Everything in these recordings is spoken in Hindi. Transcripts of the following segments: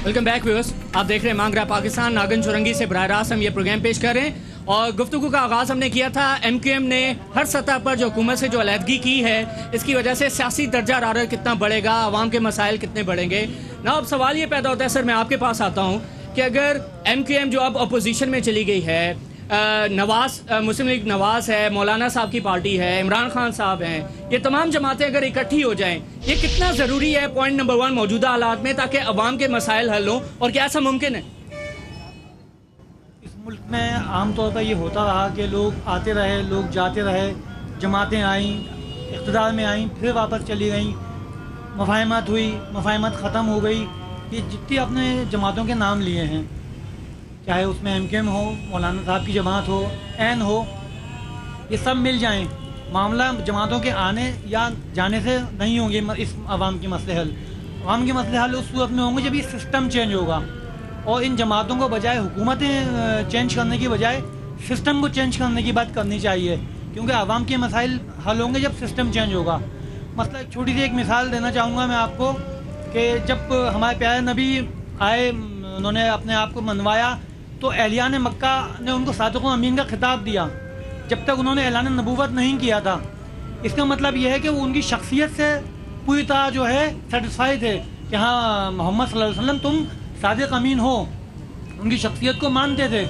वेलकम बैक व्यूअर्स, आप देख रहे हैं मांग रहा पाकिस्तान। नागन चुरंगी से बराह रास्त हम ये प्रोग्राम पेश कर रहे हैं और गुफ्तगू का आगाज़ हमने किया था। MQM ने हर सतह पर जो हुकूमत से जो अलहदगी की है, इसकी वजह से सियासी दर्जा हरारत कितना बढ़ेगा, आवाम के मसाइल कितने बढ़ेंगे ना। अब सवाल ये पैदा होता है सर, मैं आपके पास आता हूँ कि अगर MQM जो अब अपोजिशन में चली गई है, मुस्लिम लीग नवाज है, मौलाना साहब की पार्टी है, इमरान खान साहब हैं, ये तमाम जमातें अगर इकट्ठी हो जाएं, ये कितना ज़रूरी है पॉइंट नंबर 1 मौजूदा हालात में, ताकि अवाम के मसाइल हल हों, और क्या ऐसा मुमकिन है? इस मुल्क में आमतौर पर ये होता रहा कि लोग आते रहे, लोग जाते रहे, जमातें आईं, इक़्तिदार में आईं, फिर वापस चली गईं, मफाहमत हुई, मफाहमत ख़त्म हो गई। ये जितनी अपने जमातों के नाम लिए हैं, चाहे उसमें MQM हो, मौलाना साहब की जमात हो, एन हो, ये सब मिल जाएं, मामला जमातों के आने या जाने से नहीं होंगे। इस आवाम के मसले हल, आवाम के मसले हल उस सूरत में होंगे जब ये सिस्टम चेंज होगा, और इन जमातों को बजाय हुकूमतें चेंज करने की बजाय सिस्टम को चेंज करने की बात करनी चाहिए, क्योंकि आवाम के मसाइल हल होंगे जब सिस्टम चेंज होगा। मतलब एक छोटी सी एक मिसाल देना चाहूँगा मैं आपको कि जब हमारे प्यारे नबी आए, उन्होंने अपने आप को मनवाया, तो एहलियान मक्का ने उनको सादिक़ुल अमीन का खिताब दिया जब तक उन्होंने ऐलान नबूवत नहीं किया था। इसका मतलब यह है कि वो उनकी शख्सियत से पूरी तरह जो है सेटिस्फाई थे कि हाँ मोहम्मद सल्लल्लाहु अलैहि वसल्लम तुम सादिक़ अमीन हो, उनकी शख्सियत को मानते थे।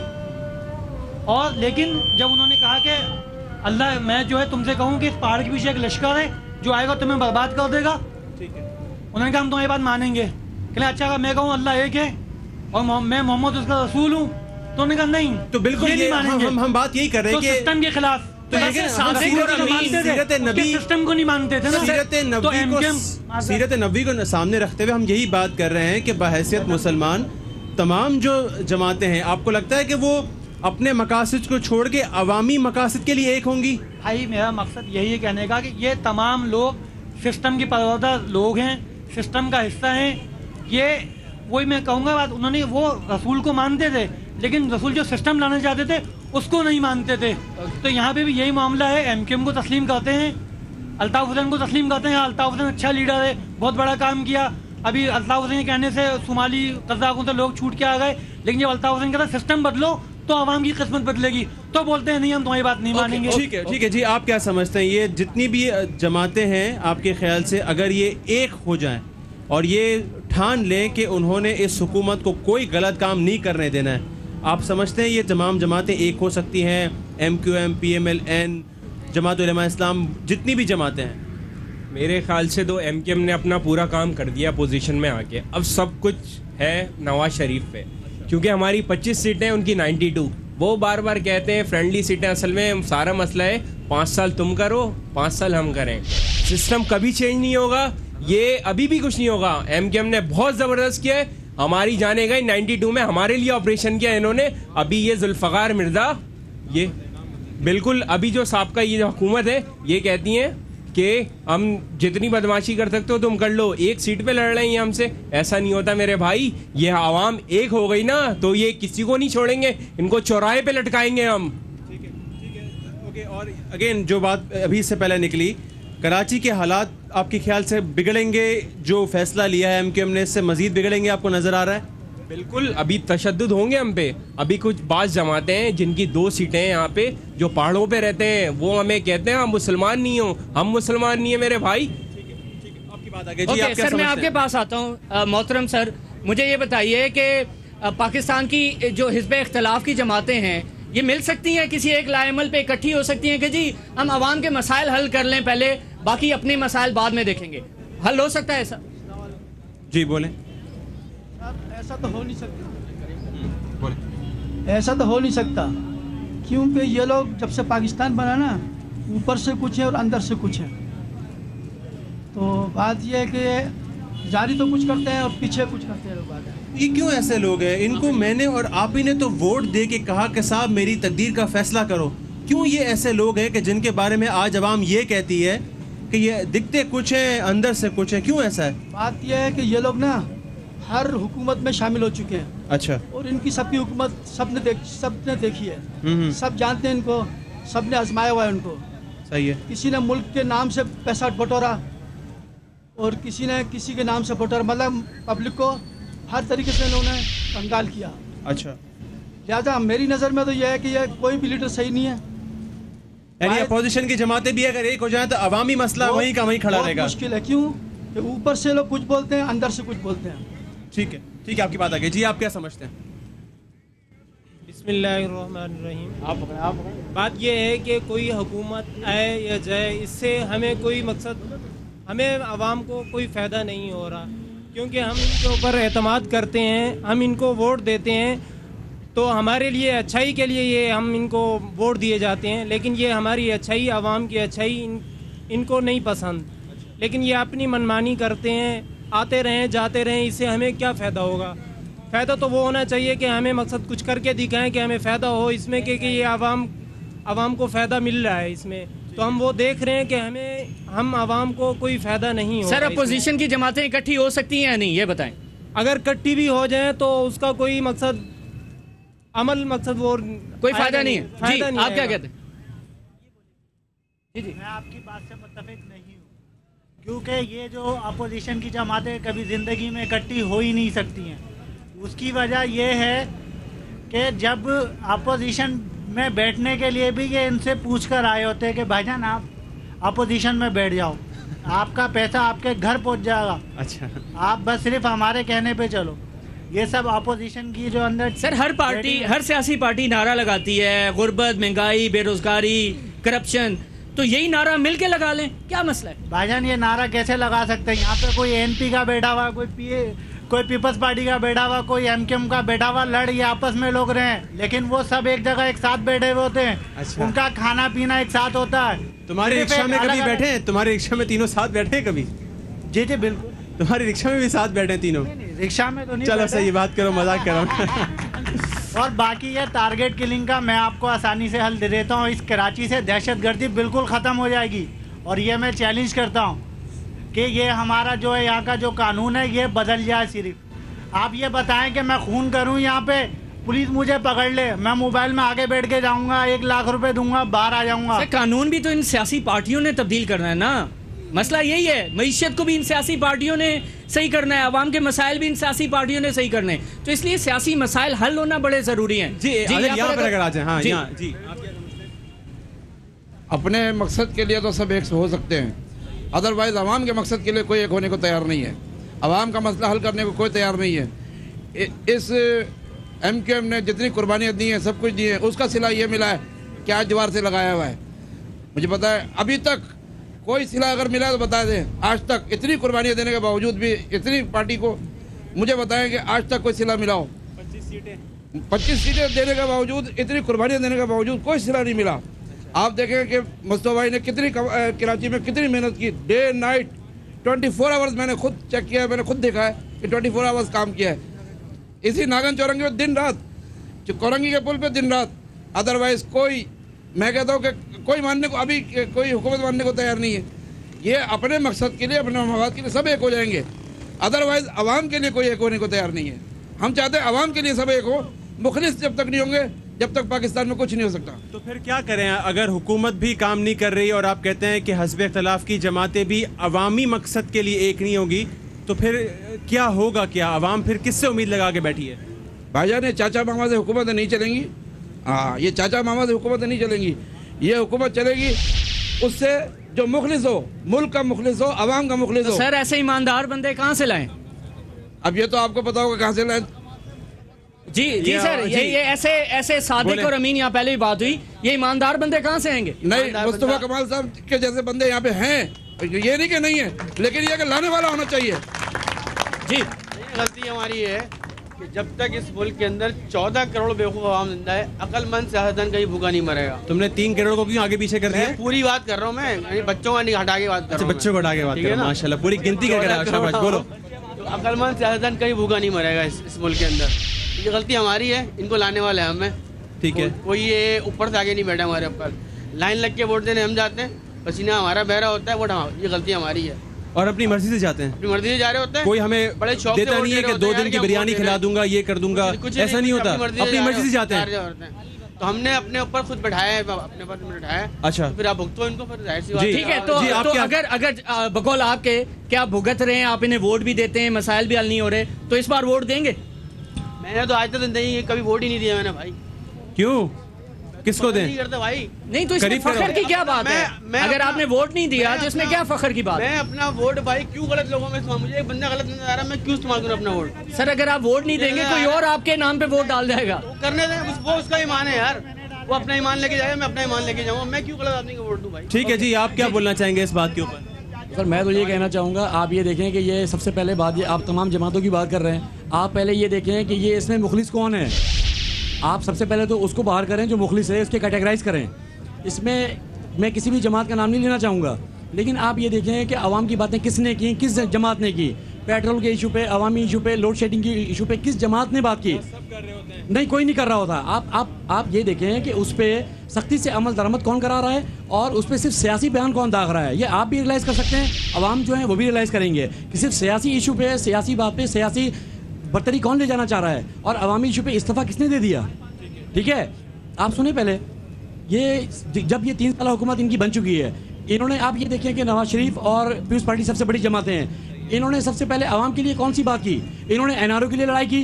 और लेकिन जब उन्होंने कहा कि अल्लाह मैं जो है तुमसे कहूँ कि इस पहाड़ के पीछे एक लश्कर है जो आएगा तुम्हें बर्बाद कर देगा, ठीक है, उन्होंने कहा हम तुम्हारी बात मानेंगे। कहले अच्छा, मैं कहूँ अल्लाह एक है और मैं मोहम्मद उसका रसूल हूँ, तो उन्होंने कहा नहीं, तो बिल्कुल ये नहीं मानेंगे। हम बात यही कर रहे हैं कि सिस्टम के खिलाफ, तो सिस्टम को नहीं मानते थे ना। सीरत नबी को सामने रखते हुए हम यही बात कर रहे हैं कि बहैसियत मुसलमान तमाम जो जमातें हैं, आपको लगता है कि वो अपने मकासद को छोड़ के अवामी मकासद के लिए एक होंगी? भाई मेरा मकसद यही है कहने का कि ये तमाम लोग सिस्टम के परवरदा लोग हैं, सिस्टम का हिस्सा हैं। ये वही मैं कहूँगा बात, उन्होंने वो रसूल को मानते थे, लेकिन रसूल जो सिस्टम लाना चाहते थे उसको नहीं मानते थे। तो यहाँ पे भी यही मामला है। MQM को तस्लीम करते हैं, अल्ताफ़ हुसैन को तस्लीम करते हैं। अल्ताफ़ हुसैन अच्छा लीडर है, बहुत बड़ा काम किया। अभी अल्ताफ़ हुसैन के कहने से सोमाली कज़ाकों से लोग छूट के आ गए, लेकिन जब अल्ताफ़ हुसैन कहता सिस्टम बदलो तो आवाम की किस्मत बदलेगी, तो बोलते हैं नहीं हम तुम्हारी बात नहीं मानेंगे। ठीक है जी, आप क्या समझते हैं ये जितनी भी जमातें हैं, आपके ख्याल से अगर ये एक हो जाएं और ये ठान लें कि उन्होंने इस हुकूमत को कोई गलत काम नहीं करने देना है, आप समझते हैं ये तमाम जमातें एक हो सकती हैं? MQM, PML, N, जमात उलमा इस्लाम, जितनी भी जमातें हैं। मेरे ख्याल से तो MQM ने अपना पूरा काम कर दिया पोजीशन में आके। अब सब कुछ है नवाज शरीफ पे, क्योंकि हमारी 25 सीटें, उनकी 92। वो बार बार कहते हैं फ्रेंडली सीटें, असल में सारा मसला है 5 साल तुम करो, 5 साल हम करें। सिस्टम कभी चेंज नहीं होगा, ये अभी भी कुछ नहीं होगा। MQM ने बहुत ज़बरदस्त किया है, हमारी जाने गई 92 में, हमारे लिए ऑपरेशन किया इन्होंने। अभी ये जुल्फ़कार मिर्ज़ा, ये बिल्कुल अभी जो साहब का ये जो हुकूमत है, ये कहती हैं कि हम जितनी बदमाशी कर सकते हो तुम कर लो, एक सीट पे लड़ रहे हैं हमसे। ऐसा नहीं होता मेरे भाई, ये आवाम एक हो गई ना तो ये किसी को नहीं छोड़ेंगे, इनको चौराहे पे लटकाएंगे हम। ठीक है, ओके। और अगेन जो बात अभी से पहले निकली, कराची के हालात आपके ख्याल से बिगड़ेंगे? जो फैसला लिया है MQM ने, इससे मजीद बिगड़ेंगे आपको नजर आ रहा है? बिल्कुल, अभी तशद्दुद होंगे हम पे। अभी कुछ बाज़ जमाते हैं जिनकी 2 सीटें हैं यहाँ पे, जो पहाड़ों पे रहते हैं, वो हमें कहते हैं हम मुसलमान नहीं हो, हम मुसलमान नहीं है मेरे भाई। ठीक है, आपकी बात आगे जी। आप क्या सर, मैं आपके पास आता हूँ। मोहतरम सर, मुझे ये बताइए कि पाकिस्तान की जो हिज़्ब इख्तिलाफ की जमातें हैं, ये मिल सकती हैं, किसी एक लाएमल पे इकट्ठी हो सकती हैं कि जी हम आवाम के मसाइल हल कर लें पहले, बाकी अपने मसाइल बाद में देखेंगे? हल हो सकता है ऐसा? जी बोलें। ऐसा तो हो नहीं सकता, ऐसा तो हो नहीं सकता, क्योंकि ये लोग जब से पाकिस्तान बना ना, ऊपर से कुछ है और अंदर से कुछ है। तो बात ये है कि जारी तो कुछ करते हैं और पीछे कुछ करते हैं लोग। ये क्यों ऐसे लोग हैं? इनको मैंने और आप ही ने तो वोट दे के कहा कि साहब मेरी तकदीर का फैसला करो। क्यों ये ऐसे लोग हैं कि जिनके बारे में आज अवाम ये कहती है कि ये दिखते कुछ है अंदर से कुछ है? क्यों ऐसा है? बात यह है कि ये लोग ना हर हुकूमत में शामिल हो चुके हैं। अच्छा। और इनकी सबकी हुकूमत सबने देखी है, सब जानते हैं इनको, सबने आजमाया हुआ है उनको। सही है। किसी ने मुल्क के नाम से पैसा बटोरा और किसी ने किसी के नाम से बटोरा, मतलब पब्लिक को हर तरीके से इन्होंने कंगाल किया। अच्छा, लिहाजा मेरी नज़र में तो यह है कि यह कोई भी लीडर सही नहीं है। यानी अपोजिशन की जमातें भी अगर एक हो जाए तो अवामी मसला वहीं का वहीं खड़ा बहुत रहेगा। मुश्किल है, क्यों कि ऊपर से लोग कुछ बोलते हैं, अंदर से कुछ बोलते हैं। ठीक है, ठीक है, आपकी बात आ गई जी। आप क्या समझते हैं? बिस्मिल्लाहिर्रहमानिर्रहीम। बात यह है कि कोई हुकूमत आए या जाए, इससे हमें कोई मकसद, हमें आवाम को कोई फ़ायदा नहीं हो रहा, क्योंकि हम इनके ऊपर एतमाद करते हैं, हम इनको वोट देते हैं, तो हमारे लिए अच्छाई के लिए ये हम इनको वोट दिए जाते हैं, लेकिन ये हमारी अच्छाई, आवाम की अच्छाई इनको नहीं पसंद, लेकिन ये अपनी मनमानी करते हैं, आते रहें जाते रहें, इससे हमें क्या फ़ायदा होगा? फ़ायदा तो वो होना चाहिए कि हमें मकसद कुछ करके दिखाएं कि हमें फ़ायदा हो इसमें, कि ये आवाम को फ़ायदा मिल रहा है इसमें, तो हम वो देख रहे हैं कि हम आवाम को कोई फ़ायदा नहीं हो। सर, अपोजिशन की जमातें इकट्ठी हो सकती हैं या नहीं, ये बताएं। अगर इकट्ठी भी हो जाए तो उसका कोई मकसद, अमल मकसद वो कोई फायदा नहीं है। जी, फायदा नहीं आप क्या आएगा। कहते हैं? जी जी, मैं आपकी बात से मुत्तफिक नहीं हूँ, क्योंकि ये जो अपोजिशन की जमातें कभी ज़िंदगी में इकट्ठी हो ही नहीं सकती हैं। उसकी वजह ये है कि जब अपोजिशन में बैठने के लिए भी ये इनसे पूछ कर आए होते हैं कि भाईजान आप अपोजिशन में बैठ जाओ, आपका पैसा आपके घर पहुंच जाएगा, अच्छा, आप बस सिर्फ हमारे कहने पे चलो। ये सब अपोजिशन की जो अंदर सर हर पार्टी, हर सियासी पार्टी नारा लगाती है, गुर्बत, महंगाई, बेरोजगारी, करप्शन, तो यही नारा मिल के लगा लें, क्या मसला है? भाईजान ये नारा कैसे लगा सकते हैं? यहाँ पे कोई एनपी का बैठा हुआ, कोई पीपल्स पार्टी का बैठा हुआ, कोई एमकेएम का बैठा हुआ, लड़ ये आपस में लोग रहे हैं, लेकिन वो सब एक जगह एक साथ बैठे हुए होते हैं। अच्छा। उनका खाना पीना एक साथ होता है। तुम्हारी सिर्फ रिक्शा एक में कभी अलग-अलग- बैठे हैं? तुम्हारी रिक्शा में तीनों साथ बैठे हैं कभी? जी जी बिल्कुल, तुम्हारी रिक्शा में भी साथ बैठे हैं तीनों? रिक्शा में तो नहीं चलो बैठे। सही, बात करो, मजाक कर रहा हूँ। और बाकी ये टारगेट किलिंग का मैं आपको आसानी से हल दे देता हूँ। इस कराची से दहशतगर्दी बिल्कुल ख़त्म हो जाएगी, और ये मैं चैलेंज करता हूँ कि ये हमारा जो है यहाँ का जो कानून है ये बदल जाए। सिर्फ आप ये बताएं कि मैं खून करूँ यहाँ पे, पुलिस मुझे पकड़ ले, मैं मोबाइल में आगे बैठ के जाऊँगा, 1 लाख रुपए दूंगा, बाहर आ जाऊँगा। सर कानून भी तो इन सियासी पार्टियों ने तब्दील करना है ना, मसला यही है। मईशत को भी इन सियासी पार्टियों ने सही करना है, आवाम के मसाइल भी इन सियासी पार्टियों ने सही करने हैं, तो इसलिए सियासी मसाइल हल होना बड़े जरूरी हैं। जी, यहाँ पर अगर आ जाए। हाँ, जी। यहाँ जी, अपने मकसद के लिए तो सब एक हो सकते हैं, अदरवाइज आवाम के मकसद के लिए कोई एक होने को तैयार नहीं है। आवाम का मसला हल करने को कोई तैयार नहीं है। इस एमकेएम ने जितनी कुर्बानियाँ दी हैं, सब कुछ दी है, उसका सिला ये मिला है कि आज दीवार से लगाया हुआ है। मुझे पता है अभी तक कोई सिला अगर मिला है तो बता दें। आज तक इतनी कुर्बानियाँ देने के बावजूद भी, इतनी पार्टी को मुझे बताएं कि आज तक कोई सिला मिला हो। 25 सीटें देने के बावजूद, इतनी कुर्बानियाँ देने के बावजूद कोई सिला नहीं मिला। आप देखें कि मुस्तफा भाई ने कितनी कराची में कितनी मेहनत की, डे नाइट 24 आवर्स, मैंने खुद चेक किया, मैंने खुद देखा है कि 24 आवर्स काम किया है। इसी नागन चौरंगी में दिन रात, चौरंगी के पुल पे दिन रात। अदरवाइज कोई, मैं कहता हूँ कि कोई मानने को, अभी कोई हुकूमत मानने को तैयार नहीं है। ये अपने मकसद के लिए, अपने मफाद के लिए सब एक हो जाएंगे, अदरवाइज आवाम के लिए कोई एक होने को तैयार नहीं है। हम चाहते हैं आवाम के लिए सब एक हो, मुखलिस जब तक नहीं होंगे जब तक पाकिस्तान में कुछ नहीं हो सकता। तो फिर क्या करें अगर हुकूमत भी काम नहीं कर रही और आप कहते हैं कि हस्बे इख्तलाफ की जमातें भी अवामी मकसद के लिए एक नहीं होगी, तो फिर क्या होगा? क्या आवाम फिर किससे उम्मीद लगा के बैठी है? भाईजान, ये चाचा मामा से हुकूमतें नहीं चलेंगी। हाँ, ये चाचा मामा से हुकूमतें नहीं चलेंगी। ये हुकूमत चलेगी उससे जो मुखलिस हो, मुल्क का मुखलिस हो, अवाम का मुखलिस हो। सर ऐसे ईमानदार बंदे कहाँ से लाएं? अब ये तो आपको पता होगा कहाँ से लाएं। जी जी सर, ये ऐसे सादिक और अमीन यहाँ पहले भी बात हुई, ये ईमानदार बंदे कहाँ से आएंगे? नहीं, मुस्तफा कमाल साहब के जैसे बंदे यहाँ पे हैं, ये नहीं कि नहीं है, लेकिन ये कि लाने वाला होना चाहिए। जी, गलती हमारी है कि जब तक इस मुल्क के अंदर 14 करोड़ बेवकूफ़ आवाम जिंदा है, अक्लमंद सियासतदान कहीं भूखा नहीं मरेगा। तुमने 3 करोड़ को क्यों आगे पीछे कर दिया? मैं पूरी बात कर रहा हूँ, मैं बच्चों का नहीं हटा के बात कर रहा हूँ। बच्चों को हटा के बात ठीक है करो, ना? माशाल्लाह पूरी गिनती करके शाबाश, बोलो। तो अक्लमंद सियासतदान कहीं भूखा नहीं मरेगा इस मुल्क के अंदर। ये गलती हमारी है, इनको लाने वाले हैं हमें। ठीक है, कोई ये ऊपर से आगे नहीं बैठा हमारे ऊपर। लाइन लग के वोट देने हम जाते हैं, पसीना हमारा बह रहा होता है, वोट ये गलती हमारी है। और अपनी मर्जी से जाते हैं, अपनी मर्जी से जा रहे होते हैं। कोई हमें बड़े शौक से देता वोट नहीं दे है रहे कि होते 2 हैं दिन की यार, बिरयानी वोट दे खिला रहे दूंगा, ये कर दूंगा, कुछ ऐसा नहीं होता। अपनी मर्जी से जाते हैं। हैं। तो हमने अपने ऊपर खुद बैठाया है, अपने ऊपर बैठाया है। अच्छा। तो फिर आप भुगतो इनको, फिर जाहिर सी बात जी। है। ठीक है, तो अगर बकौल आपके क्या भुगत रहे हैं, आप इन्हें वोट भी देते हैं, मसाइल भी हल नहीं हो रहे, तो इस बार वोट देंगे? मैंने तो आज तक जिंदगी कभी वोट ही नहीं दिया मैंने भाई। क्यों, किसको दें? नहीं करते भाई। नहीं तो इसमें फखर की क्या बात है? अगर आपने वोट नहीं दिया तो इसमें क्या फखर की बात है? मैं अपना वोट भाई क्यों गलत लोगों में इस्तेमाल, मुझे एक बंदा गलत नजर आ रहा है, मैं क्यों इस्तेमाल करूं अपना वोट? सर अगर आप वोट नहीं देंगे कोई और आपके नाम पे वोट डाल देगा। तो करने दें, वो उसका ईमान है यार, वो अपना ईमान लेके जाएगा, मैं अपना ईमान लेके जाऊंगा, मैं क्यों गलत आदमी को वोट दूं भाई? ठीक है जी, आप क्या बोलना चाहेंगे इस बात के ऊपर? सर मैं तो ये कहना चाहूँगा, आप ये देखें कि ये सबसे पहले बात, ये आप तमाम जमातों की बात कर रहे हैं, आप पहले ये देखें कि ये इसमें मुखलिस कौन है। आप सबसे पहले तो उसको बाहर करें जो मुखलिस है, उसके कैटेगराइज करें। इसमें मैं किसी भी जमात का नाम नहीं लेना चाहूँगा, लेकिन आप ये देखें कि आवाम की बातें किसने की, किस जमात ने की। पेट्रोल के इशू पे, अवामी इशू पे, लोड शेडिंग के इशू पे किस जमात ने बात की? नहीं, कोई नहीं कर रहा होता। आप ये देखें कि उस पर सख्ती से अमल दरामद कौन करा रहा है और उस पर सिर्फ सियासी बयान कौन दाग रहा है, ये आप भी रियलाइज़ कर सकते हैं, अवाम जो है वो भी रियलाइज़ करेंगे कि सिर्फ सियासी इशू पे, सियासी बात पे सियासी बर्तरी कौन ले जाना चाह रहा है और अवामी इशू पे इस्तीफा किसने दे दिया। ठीक है, आप सुने पहले, ये जब ये 3 साल हुकूमत इनकी बन चुकी है, इन्होंने, आप ये देखें कि नवाज शरीफ और पीपल्स पार्टी सबसे बड़ी जमातें हैं, इन्होंने सबसे पहले आवाम के लिए कौन सी बात की? इन्होंने NRO के लिए लड़ाई की,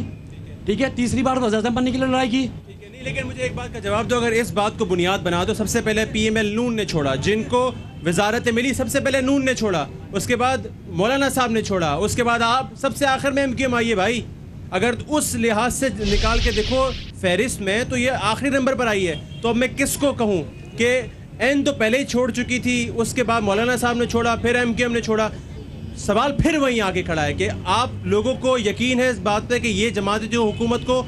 ठीक है, तीसरी बार वज़ीर-ए-आज़म बनने के लिए लड़ाई की। नहीं, लेकिन मुझे एक बात का जवाब दो, अगर इस बात को बुनियाद बना दो, सबसे पहले PML नून ने छोड़ा, जिनको वजारतें मिली सबसे पहले नून ने छोड़ा, उसके बाद मौलाना साहब ने छोड़ा, उसके बाद आप सबसे आखिर में MQM आई है भाई। अगर उस लिहाज से निकाल के देखो फहरिस्त में, तो ये आखिरी नंबर पर आई है। तो अब मैं किसको कहूँ कि N तो पहले ही छोड़ चुकी थी, उसके बाद मौलाना साहब ने छोड़ा, फिर MQM ने छोड़ा। सवाल फिर वहीं आके खड़ा है कि आप लोगों को यकीन है इस बात पे कि ये जमात जो हुकूमत को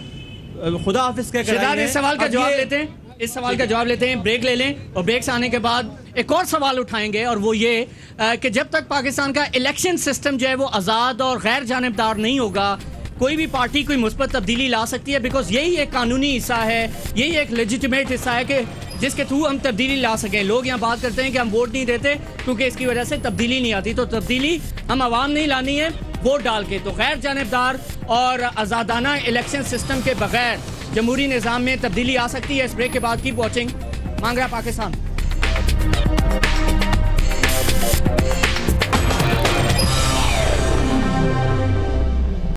खुदा हाफिज कह कर इस सवाल का जवाब लेते हैं, इस सवाल का जवाब लेते हैं, ब्रेक ले लें और ब्रेक से आने के बाद एक और सवाल उठाएंगे, और वो ये कि जब तक पाकिस्तान का इलेक्शन सिस्टम जो है वो आज़ाद और गैर जानिबदार नहीं होगा, कोई भी पार्टी कोई मुस्बत तब्दीली ला सकती है, बिकॉज यही एक कानूनी हिस्सा है, यही एक लेजिटिमेट हिस्सा है कि जिसके थ्रू हम तब्दीली ला सकें। लोग यहाँ बात करते हैं कि हम वोट नहीं देते क्योंकि इसकी वजह से तब्दीली नहीं आती, तो तब्दीली हम आवाम नहीं लानी है वोट डाल के। तो गैर जानिबदार और आज़ादाना इलेक्शन सिस्टम के बगैर जमहूरी निज़ाम में तब्दीली आ सकती है। इस ब्रेक के बाद कीप वॉचिंग मांग रहा पाकिस्तान।